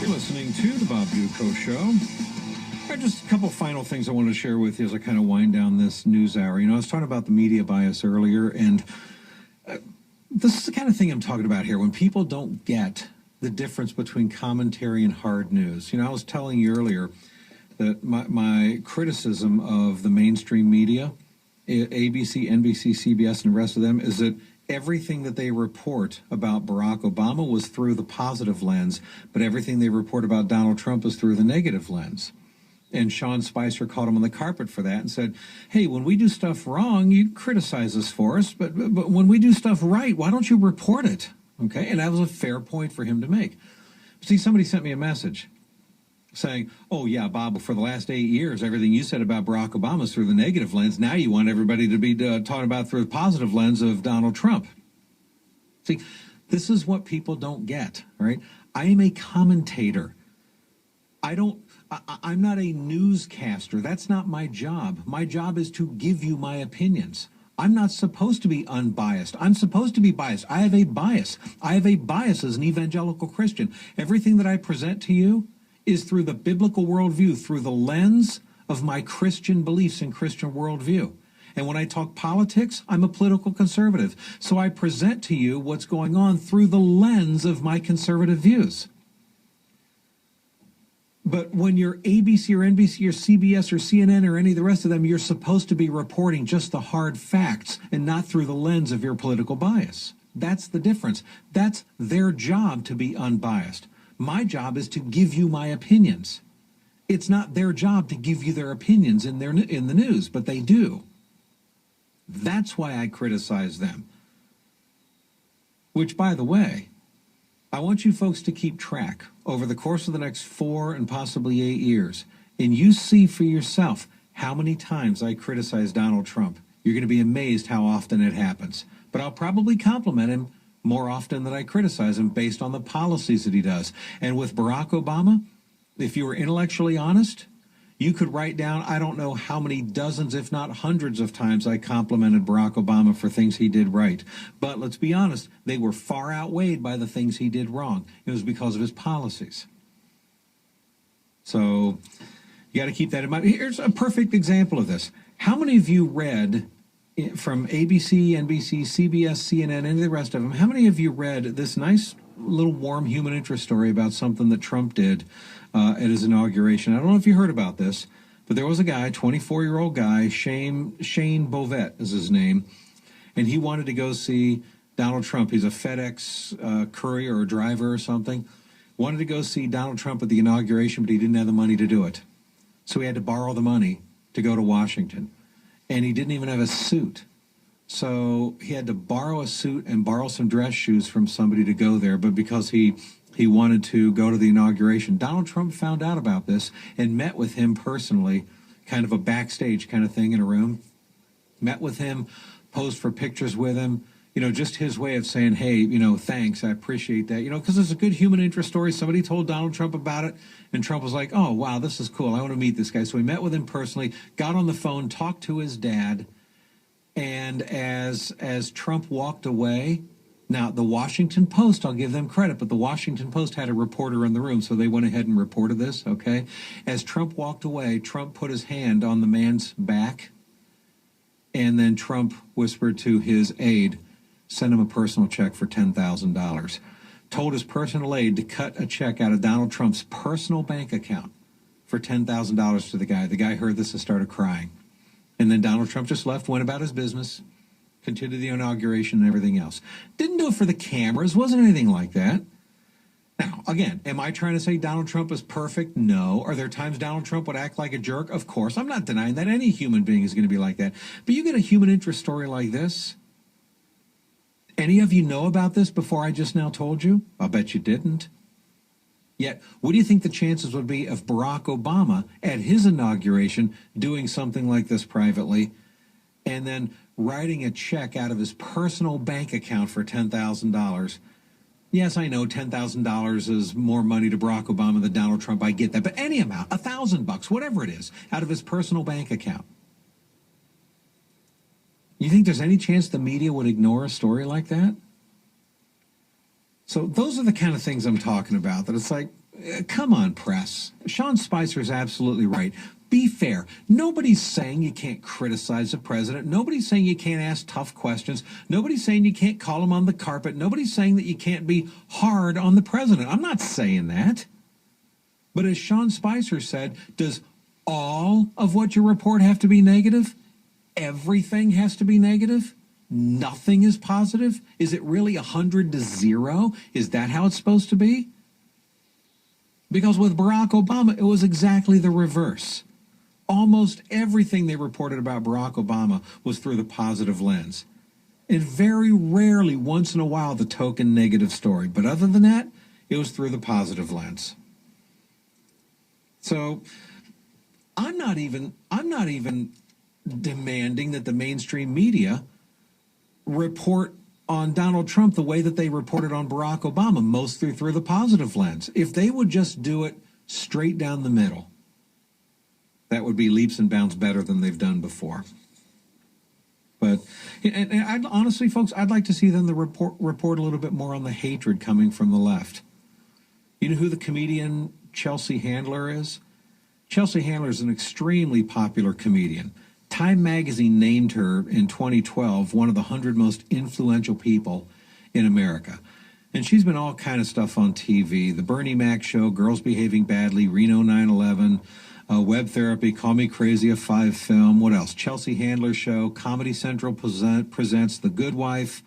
You're listening to The Bob Buco Show. All right, just a couple final things I want to share with you as I kind of wind down this news hour. You know, I was talking about the media bias earlier, and this is the kind of thing I'm talking about here. When people don't get the difference between commentary and hard news. You know, I was telling you earlier that my criticism of the mainstream media, ABC, NBC, CBS, and the rest of them, is that everything that they report about Barack Obama was through the positive lens, but everything they report about Donald Trump is through the negative lens. And Sean Spicer caught him on the carpet for that and said, hey, when we do stuff wrong, you criticize us for us, but when we do stuff right, why don't you report it? Okay, and that was a fair point for him to make. See, somebody sent me a message saying, oh, yeah, Bob, for the last 8 years, everything you said about Barack Obama is through the negative lens. Now you want everybody to be talking about through the positive lens of Donald Trump. See, this is what people don't get, right? I am a commentator. I'm not a newscaster. That's not my job. My job is to give you my opinions. I'm not supposed to be unbiased. I'm supposed to be biased. I have a bias. I have a bias as an evangelical Christian. Everything that I present to you is through the biblical worldview, through the lens of my Christian beliefs and Christian worldview. And when I talk politics, I'm a political conservative. So I present to you what's going on through the lens of my conservative views. But when you're ABC or NBC or CBS or CNN or any of the rest of them, you're supposed to be reporting just the hard facts and not through the lens of your political bias. That's the difference. That's their job, to be unbiased. My job is to give you my opinions. It's not their job to give you their opinions in the news, but they do. That's why I criticize them. Which, by the way, I want you folks to keep track over the course of the next 4 and possibly 8 years. And you see for yourself how many times I criticize Donald Trump. You're going to be amazed how often it happens. But I'll probably compliment him more often than I criticize him based on the policies that he does. And with Barack Obama, if you were intellectually honest, you could write down, I don't know how many dozens, if not hundreds of times I complimented Barack Obama for things he did right. But let's be honest, they were far outweighed by the things he did wrong. It was because of his policies. So you got to keep that in mind. Here's a perfect example of this. How many of you read from ABC, NBC, CBS, CNN, and the rest of them, how many of you read this nice little warm human interest story about something that Trump did at his inauguration? I don't know if you heard about this, but there was a guy, 24-year-old guy, Shane Bovett is his name, and he wanted to go see Donald Trump. He's a FedEx courier or driver or something. Wanted to go see Donald Trump at the inauguration, but he didn't have the money to do it. So he had to borrow the money to go to Washington. And he didn't even have a suit. So he had to borrow a suit and borrow some dress shoes from somebody to go there. But because he wanted to go to the inauguration, Donald Trump found out about this and met with him personally, kind of a backstage kind of thing in a room. Met with him, posed for pictures with him. You know, just his way of saying, hey, you know, thanks, I appreciate that. You know, because it's a good human interest story. Somebody told Donald Trump about it, and Trump was like, oh, wow, this is cool. I want to meet this guy. So he met with him personally, got on the phone, talked to his dad, and as Trump walked away, now the Washington Post, I'll give them credit, but the Washington Post had a reporter in the room, so they went ahead and reported this, okay? As Trump walked away, Trump put his hand on the man's back, and then Trump whispered to his aide, send him a personal check for $10,000. Told his personal aide to cut a check out of Donald Trump's personal bank account for $10,000 to the guy. The guy heard this and started crying. And then Donald Trump just left, went about his business, continued the inauguration and everything else. Didn't do it for the cameras, wasn't anything like that. Now, again, am I trying to say Donald Trump is perfect? No. Are there times Donald Trump would act like a jerk? Of course. I'm not denying that. Any human being is going to be like that. But you get a human interest story like this. Any of you know about this before I just now told you? I'll bet you didn't. Yet, what do you think the chances would be of Barack Obama at his inauguration doing something like this privately and then writing a check out of his personal bank account for $10,000? Yes, I know $10,000 is more money to Barack Obama than Donald Trump. I get that. But any amount, $1,000, whatever it is, out of his personal bank account. You think there's any chance the media would ignore a story like that? So those are the kind of things I'm talking about, that it's like, come on, press. Sean Spicer is absolutely right. Be fair. Nobody's saying you can't criticize the president. Nobody's saying you can't ask tough questions. Nobody's saying you can't call him on the carpet. Nobody's saying that you can't be hard on the president. I'm not saying that. But as Sean Spicer said, does all of what you report have to be negative? Everything has to be negative? Nothing is positive? Is it really 100 to 0? Is that how it's supposed to be? Because with Barack Obama, it was exactly the reverse. Almost everything they reported about Barack Obama was through the positive lens. And very rarely, once in a while, the token negative story. But other than that, it was through the positive lens. So I'm not even demanding that the mainstream media report on Donald Trump the way that they reported on Barack Obama, mostly through the positive lens. If they would just do it straight down the middle, that would be leaps and bounds better than they've done before. But and I'd, honestly, folks, I'd like to see them report a little bit more on the hatred coming from the left. You know who the comedian Chelsea Handler is? Chelsea Handler is an extremely popular comedian. Time magazine named her in 2012 one of the 100 most influential people in America. And she's been all kind of stuff on TV. The Bernie Mac Show, Girls Behaving Badly, Reno 9/11, Web Therapy, Call Me Crazy, a 5 film. What else? Chelsea Handler Show, Comedy Central presents The Good Wife,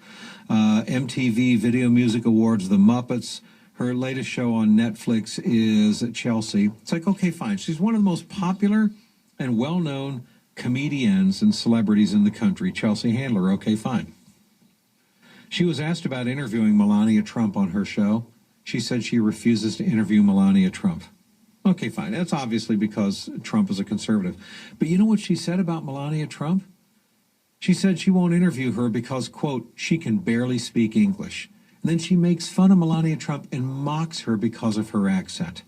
MTV Video Music Awards, The Muppets. Her latest show on Netflix is Chelsea. It's like, okay, fine. She's one of the most popular and well-known comedians and celebrities in the country. Chelsea Handler, okay, fine. She was asked about interviewing Melania Trump on her show. She said she refuses to interview Melania Trump. Okay, fine. That's obviously because Trump is a conservative. But you know what she said about Melania Trump? She said she won't interview her because, quote, she can barely speak English. And then she makes fun of Melania Trump and mocks her because of her accent.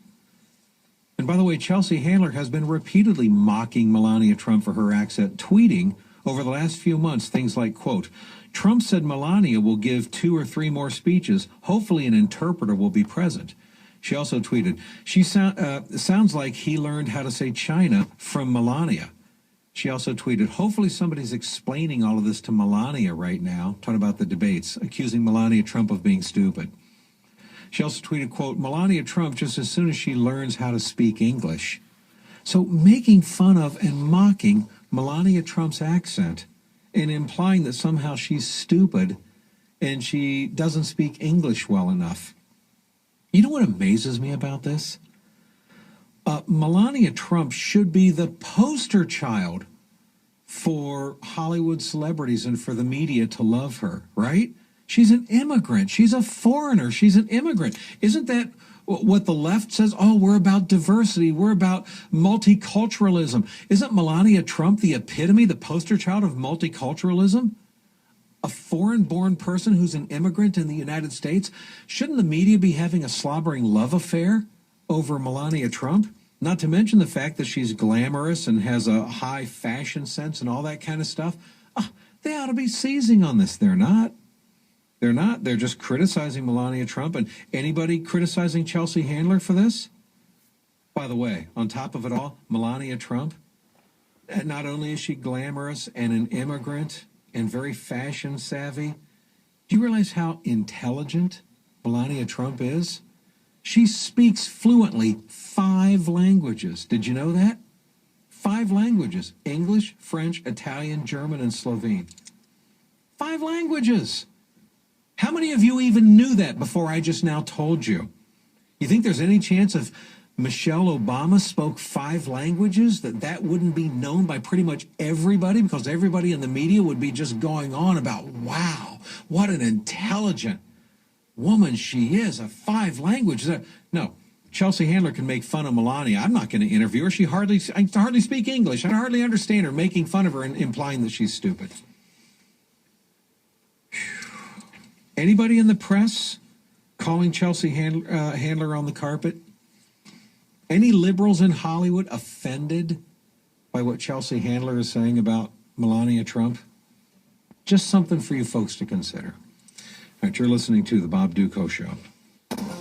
And by the way, Chelsea Handler has been repeatedly mocking Melania Trump for her accent, tweeting over the last few months things like, quote, Trump said Melania will give 2 or 3 more speeches. Hopefully an interpreter will be present. She also tweeted, she sounds like he learned how to say China from Melania. She also tweeted, hopefully somebody's explaining all of this to Melania right now, talking about the debates, accusing Melania Trump of being stupid. She also tweeted, quote, Melania Trump just as soon as she learns how to speak English. So making fun of and mocking Melania Trump's accent and implying that somehow she's stupid and she doesn't speak English well enough. You know what amazes me about this? Melania Trump should be the poster child for Hollywood celebrities and for the media to love her, right? She's an immigrant. She's a foreigner. She's an immigrant. Isn't that what the left says? Oh, we're about diversity. We're about multiculturalism. Isn't Melania Trump the epitome, the poster child of multiculturalism? A foreign-born person who's an immigrant in the United States? Shouldn't the media be having a slobbering love affair over Melania Trump? Not to mention the fact that she's glamorous and has a high fashion sense and all that kind of stuff. They ought to be seizing on this. They're not. They're not. They're just criticizing Melania Trump. And anybody criticizing Chelsea Handler for this? By the way, on top of it all, Melania Trump, not only is she glamorous and an immigrant and very fashion savvy, do you realize how intelligent Melania Trump is? She speaks fluently 5 languages. Did you know that? 5 languages: English, French, Italian, German, and Slovene. 5 languages. How many of you even knew that before I just now told you? You think there's any chance if Michelle Obama spoke 5 languages that wouldn't be known by pretty much everybody, because everybody in the media would be just going on about, wow, what an intelligent woman she is, a 5 languages. No, Chelsea Handler can make fun of Melania. I'm not going to interview her. I hardly speak English. I hardly understand her, making fun of her and implying that she's stupid. Anybody in the press calling Chelsea Handler on the carpet? Any liberals in Hollywood offended by what Chelsea Handler is saying about Melania Trump? Just something for you folks to consider. right, you're listening to the Bob Duco Show.